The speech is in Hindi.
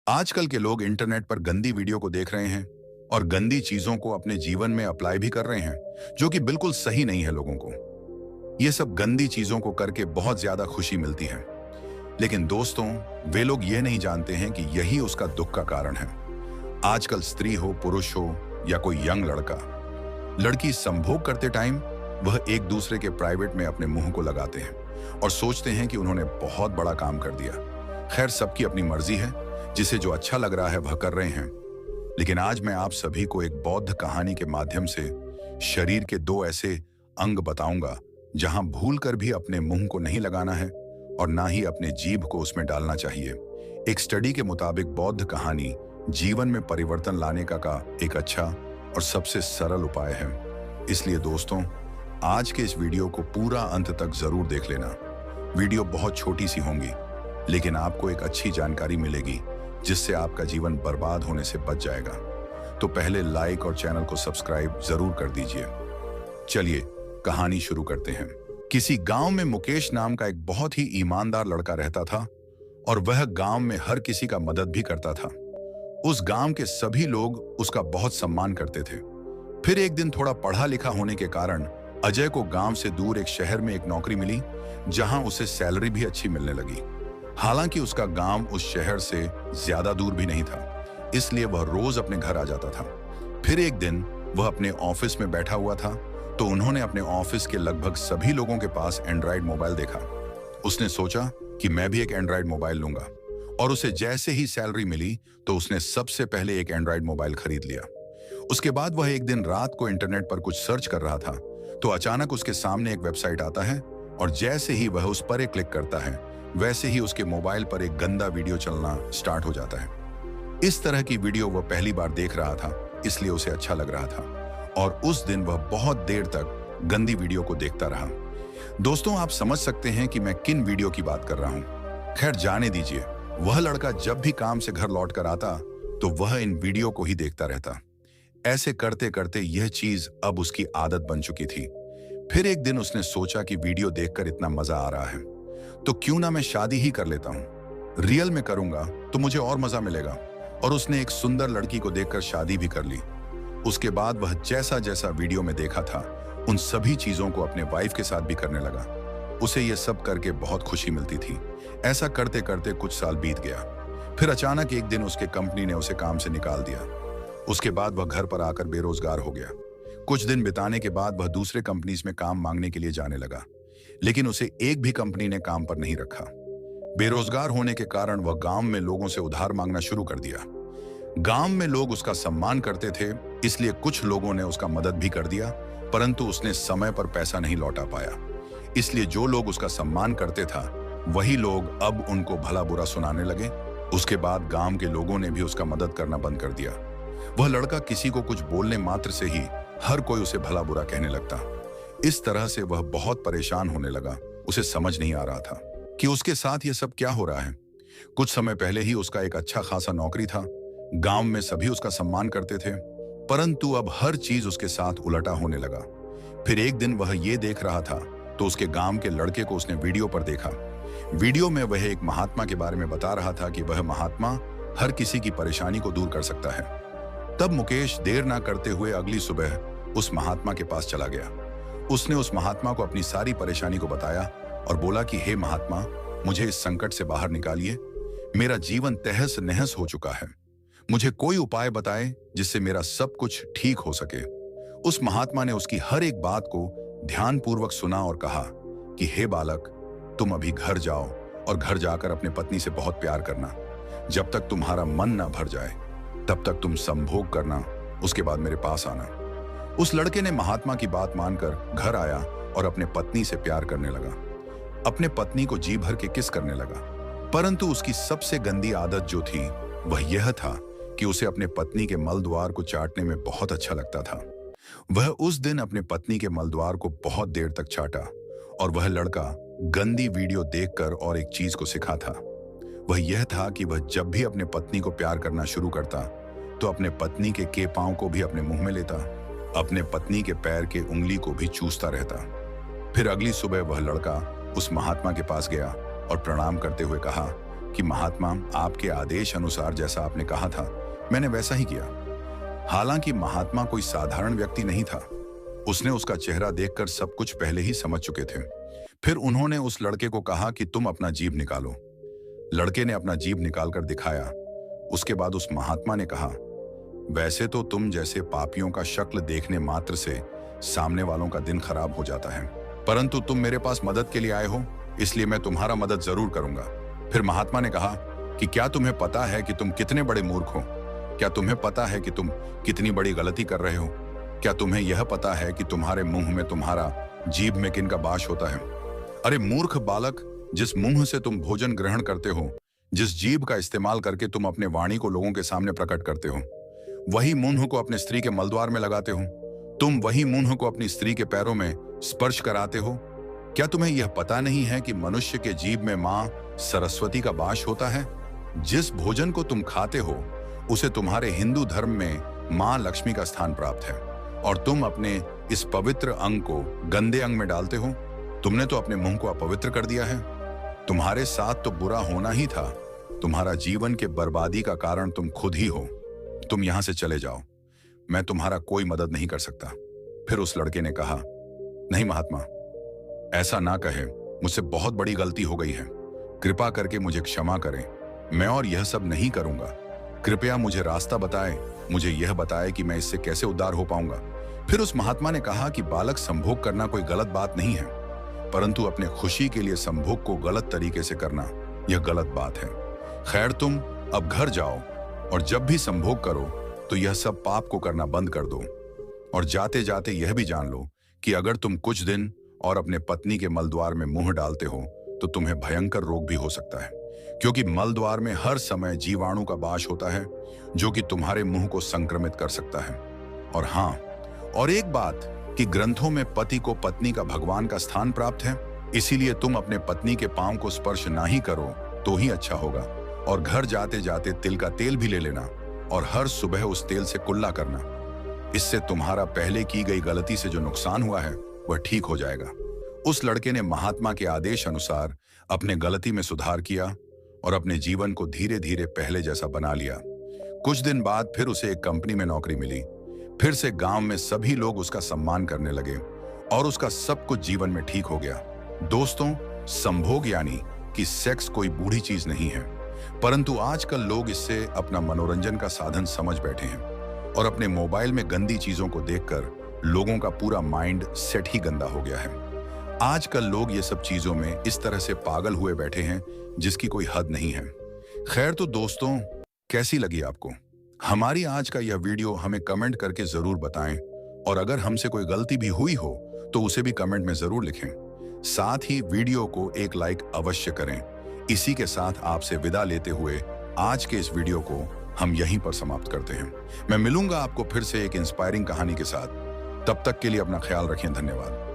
आजकल के लोग इंटरनेट पर गंदी वीडियो को देख रहे हैं और गंदी चीजों को अपने जीवन में अप्लाई भी कर रहे हैं, जो कि बिल्कुल सही नहीं है लोगों को। ये सब गंदी चीजों को करके बहुत ज्यादा खुशी मिलती है, लेकिन दोस्तों, वे लोग ये नहीं जानते हैं कि यही उसका दुख का कारण है। आजकल स्त्री हो, पुरुष हो या कोई यंग लड़का, लड़की संभोग करते टाइम वह एक दूसरे के प्राइवेट में अपने मुंह को लगाते हैं और सोचते हैं कि उन्होंने बहुत बड़ा काम कर दिया। खैर, सबकी अपनी मर्जी है, जिसे जो अच्छा लग रहा है वह कर रहे हैं। लेकिन आज मैं आप सभी को एक बौद्ध कहानी के माध्यम से शरीर के दो ऐसे अंग बताऊंगा जहां भूलकर भी अपने मुंह को नहीं लगाना है और ना ही अपने जीभ को उसमें डालना चाहिए। एक स्टडी के मुताबिक बौद्ध कहानी जीवन में परिवर्तन लाने का एक अच्छा और सबसे सरल उपाय है। इसलिए दोस्तों, आज के इस वीडियो को पूरा अंत तक जरूर देख लेना। वीडियो बहुत छोटी सी होंगी, लेकिन आपको एक अच्छी जानकारी मिलेगी जिससे आपका जीवन बर्बाद होने से बच जाएगा। तो पहले लाइक और चैनल को सब्सक्राइब जरूर कर दीजिए। चलिए कहानी शुरू करते हैं। किसी गांव में मुकेश नाम का एक बहुत ही ईमानदार लड़का रहता था और वह गांव में हर किसी का मदद भी करता था। उस गांव के सभी लोग उसका बहुत सम्मान करते थे। फिर एक दिन थोड़ा पढ़ा लिखा होने के कारण अजय को गांव से दूर एक शहर में एक नौकरी मिली, जहां उसे सैलरी भी अच्छी मिलने लगी। हालांकि उसका गांव उस शहर से ज्यादा दूर भी नहीं था, इसलिए वह रोज अपने घर आ जाता था। फिर एक दिन वह अपने ऑफिस में बैठा हुआ था तो उन्होंने अपने ऑफिस के लगभग सभी लोगों के पास एंड्रॉइड मोबाइल देखा। उसने सोचा कि मैं भी एक एंड्रॉइड मोबाइल लूंगा, और उसे जैसे ही सैलरी मिली तो उसने सबसे पहले एक एंड्रॉइड मोबाइल खरीद लिया। उसके बाद वह एक दिन रात को इंटरनेट पर कुछ सर्च कर रहा था तो अचानक उसके सामने एक वेबसाइट आता है, और जैसे ही वह उस पर एक क्लिक करता है, वैसे ही उसके मोबाइल पर एक गंदा वीडियो चलना स्टार्ट हो जाता है। इस तरह की वीडियो वह पहली बार देख रहा था, इसलिए उसे अच्छा लग रहा था, और उस दिन वह बहुत देर तक गंदी वीडियो को देखता रहा। दोस्तों, आप समझ सकते हैं कि मैं किन वीडियो की बात कर रहा हूं। खैर, जाने दीजिए। वह लड़का जब भी काम से घर लौट कर आता तो वह इन वीडियो को ही देखता रहता। ऐसे करते करते यह चीज अब उसकी आदत बन चुकी थी। फिर एक दिन उसने सोचा कि वीडियो देखकर इतना मजा आ रहा है तो क्यों ना मैं शादी ही कर लेता हूं। रियल में करूंगा तो मुझे और मजा मिलेगा। और उसने एक सुंदर लड़की को देखकर शादी भी कर ली। उसके बाद वह जैसा जैसा वीडियो में देखा था, उन सभी चीजों को अपने वाइफ के साथ भी करने लगा। उसे यह सब करके बहुत खुशी मिलती थी। ऐसा करते करते कुछ साल बीत गया। फिर अचानक एक दिन उसके कंपनी ने उसे काम से निकाल दिया। उसके बाद वह घर पर आकर बेरोजगार हो गया। कुछ दिन बिताने के बाद वह दूसरे कंपनीज में काम मांगने के लिए जाने लगा, लेकिन उसे एक भी कंपनी ने काम पर नहीं रखा। बेरोजगार होने के कारण वह गांव में लोगों से उधार मांगना शुरू कर दिया। गांव में लोग उसका सम्मान करते थे, इसलिए कुछ लोगों ने उसका मदद भी कर दिया, परंतु उसने समय पर पैसा नहीं लौटा पाया। इसलिए जो लोग उसका सम्मान करते था, वही लोग अब उनको भला बुरा सुनाने लगे। उसके बाद गांव के लोगों ने भी उसका मदद करना बंद कर दिया। वह लड़का किसी को कुछ बोलने मात्र से ही हर कोई उसे भला बुरा कहने लगता। इस तरह से वह बहुत परेशान होने लगा। उसे समझ नहीं आ रहा था कि उसके साथ यह सब क्या हो रहा है। कुछ समय पहले ही उसका एक अच्छा खासा नौकरी था, गांव में सभी उसका सम्मान करते थे, परंतु अब हर चीज उसके साथ उलटा होने लगा। फिर एक दिन वह ये देख रहा था तो उसके गांव के लड़के को उसने वीडियो पर देखा। वीडियो में वह एक महात्मा के बारे में बता रहा था कि वह महात्मा हर किसी की परेशानी को दूर कर सकता है। तब मुकेश देर ना करते हुए अगली सुबह उस महात्मा के पास चला गया। उसने उस महात्मा को अपनी सारी परेशानी को बताया और बोला कि हे महात्मा, मुझे इस संकट से बाहर निकालिए। मेरा जीवन तहस नहस हो चुका है। मुझे कोई उपाय बताएं जिससे मेरा सब कुछ ठीक हो सके। उस महात्मा ने उसकी हर एक बात को ध्यानपूर्वक सुना और कहा कि हे बालक, तुम अभी घर जाओ और घर जाकर अपने पत्नी से बहुत प्यार करना। जब तक तुम्हारा मन ना भर जाए तब तक तुम संभोग करना, उसके बाद मेरे पास आना। उस लड़के ने महात्मा की बात मानकर घर आया और अपने पत्नी से प्यार करने लगा। अपने पत्नी को जी भर के किस करने लगा, परंतु उसकी सबसे गंदी आदत जो थी वह यह था कि उसे अपने पत्नी के मलद्वार को चाटने में बहुत अच्छा लगता था। वह उस दिन अपने पत्नी के मलद्वार को बहुत देर तक चाटा, और वह लड़का गंदी वीडियो देखकर और एक चीज को सीखा था। वह यह था कि वह जब भी अपने पत्नी को प्यार करना शुरू करता तो अपने पत्नी के पांव को भी अपने मुंह में लेता, अपने पत्नी के पैर के उंगली को भी चूसता रहता। फिर अगली सुबह वह लड़का उस महात्मा के पास गया और प्रणाम करते हुए कहा कि महात्मा, आपके आदेश अनुसार जैसा आपने कहा था मैंने वैसा ही किया। हालांकि महात्मा कोई साधारण व्यक्ति नहीं था। उसने उसका चेहरा देखकर सब कुछ पहले ही समझ चुके थे। फिर उन्होंने उस लड़के को कहा कि तुम अपना जीभ निकालो। लड़के ने अपना जीभ निकालकर दिखाया। उसके बाद उस महात्मा ने कहा, वैसे तो तुम जैसे पापियों का शक्ल देखने मात्र से सामने वालों का दिन खराब हो जाता है, परंतु तुम मेरे पास मदद के लिए आए हो, इसलिए मैं तुम्हारा मदद जरूर करूंगा। फिर महात्मा ने कहा कि क्या तुम्हें पता है कि तुम कितने बड़े मूर्ख हो? क्या तुम्हें पता है कि तुम कितनी बड़ी गलती कर रहे हो? क्या तुम्हें यह पता है कि तुम्हारे मुंह में तुम्हारा जीभ में किन का बाश होता है? अरे मूर्ख बालक, जिस मुंह से तुम भोजन ग्रहण करते हो, जिस जीभ का इस्तेमाल करके तुम अपने वाणी को लोगों के सामने प्रकट करते हो, वही मुंह को अपने स्त्री के मलद्वार में लगाते हो। तुम वही मुंह को अपनी स्त्री के पैरों में स्पर्श कराते हो। क्या तुम्हें यह पता नहीं है कि मनुष्य के जीभ में मां सरस्वती का वास होता है? जिस भोजन को तुम खाते हो उसे तुम्हारे हिंदू धर्म में मां लक्ष्मी का स्थान प्राप्त है, और तुम अपने इस पवित्र अंग को गंदे अंग में डालते हो। तुमने तो अपने मुंह को अपवित्र कर दिया है। तुम्हारे साथ तो बुरा होना ही था। तुम्हारा जीवन के बर्बादी का कारण तुम खुद ही हो। तुम यहां से चले जाओ, मैं तुम्हारा कोई मदद नहीं कर सकता। फिर उस लड़के ने कहा, नहीं महात्मा, ऐसा ना कहे, मुझसे बहुत बड़ी गलती हो गई है। कृपा करके मुझे क्षमा करें, मैं और यह सब नहीं करूंगा। कृपया मुझे रास्ता बताएं, मुझे यह बताएं कि मैं इससे कैसे उद्धार हो पाऊंगा। फिर उस महात्मा ने कहा कि बालक, संभोग करना कोई गलत बात नहीं है, परंतु अपने खुशी के लिए संभोग को गलत तरीके से करना यह गलत बात है। खैर, तुम अब घर जाओ और जब भी संभोग करो तो यह सब पाप को करना बंद कर दो, और जाते जाते यह भी जान लो कि अगर तुम कुछ दिन और अपने पत्नी के मलद्वार में मुंह डालते हो तो तुम्हें भयंकर रोग भी हो सकता है, क्योंकि मलद्वार में हर समय जीवाणु का वास होता है जो कि तुम्हारे मुंह को संक्रमित कर सकता है। और हाँ, और एक बात कि ग्रंथों में पति को पत्नी का भगवान का स्थान प्राप्त है, इसीलिए तुम अपने पत्नी के पांव को स्पर्श ना ही करो तो ही अच्छा होगा। और घर जाते जाते तिल का तेल भी ले लेना और हर सुबह उस तेल से कुल्ला करना। इससे तुम्हारा पहले की गई गलती से जो नुकसान हुआ है वह ठीक हो जाएगा। उस लड़के ने महात्मा के आदेश अनुसार अपने गलती में सुधार किया और अपने जीवन को धीरे धीरे पहले जैसा बना लिया। कुछ दिन बाद फिर उसे एक कंपनी में नौकरी मिली। फिर से गांव में सभी लोग उसका सम्मान करने लगे और उसका सब कुछ जीवन में ठीक हो गया। दोस्तों, संभोग यानी कि सेक्स कोई बूढ़ी चीज नहीं है, परंतु आजकल लोग इससे अपना मनोरंजन का साधन समझ बैठे हैं और अपने मोबाइल में गंदी चीजों को देखकर लोगों का पूरा माइंड सेट ही गंदा हो गया है। आजकल लोग ये सब चीजों में इस तरह से पागल हुए बैठे हैं जिसकी कोई हद नहीं है। खैर, तो दोस्तों, कैसी लगी आपको हमारी आज का यह वीडियो? हमें कमेंट करके जरूर बताएं, और अगर हमसे कोई गलती भी हुई हो तो उसे भी कमेंट में जरूर लिखें। साथ ही वीडियो को एक लाइक अवश्य करें। इसी के साथ आपसे विदा लेते हुए आज के इस वीडियो को हम यहीं पर समाप्त करते हैं। मैं मिलूंगा आपको फिर से एक इंस्पायरिंग कहानी के साथ। तब तक के लिए अपना ख्याल रखें। धन्यवाद।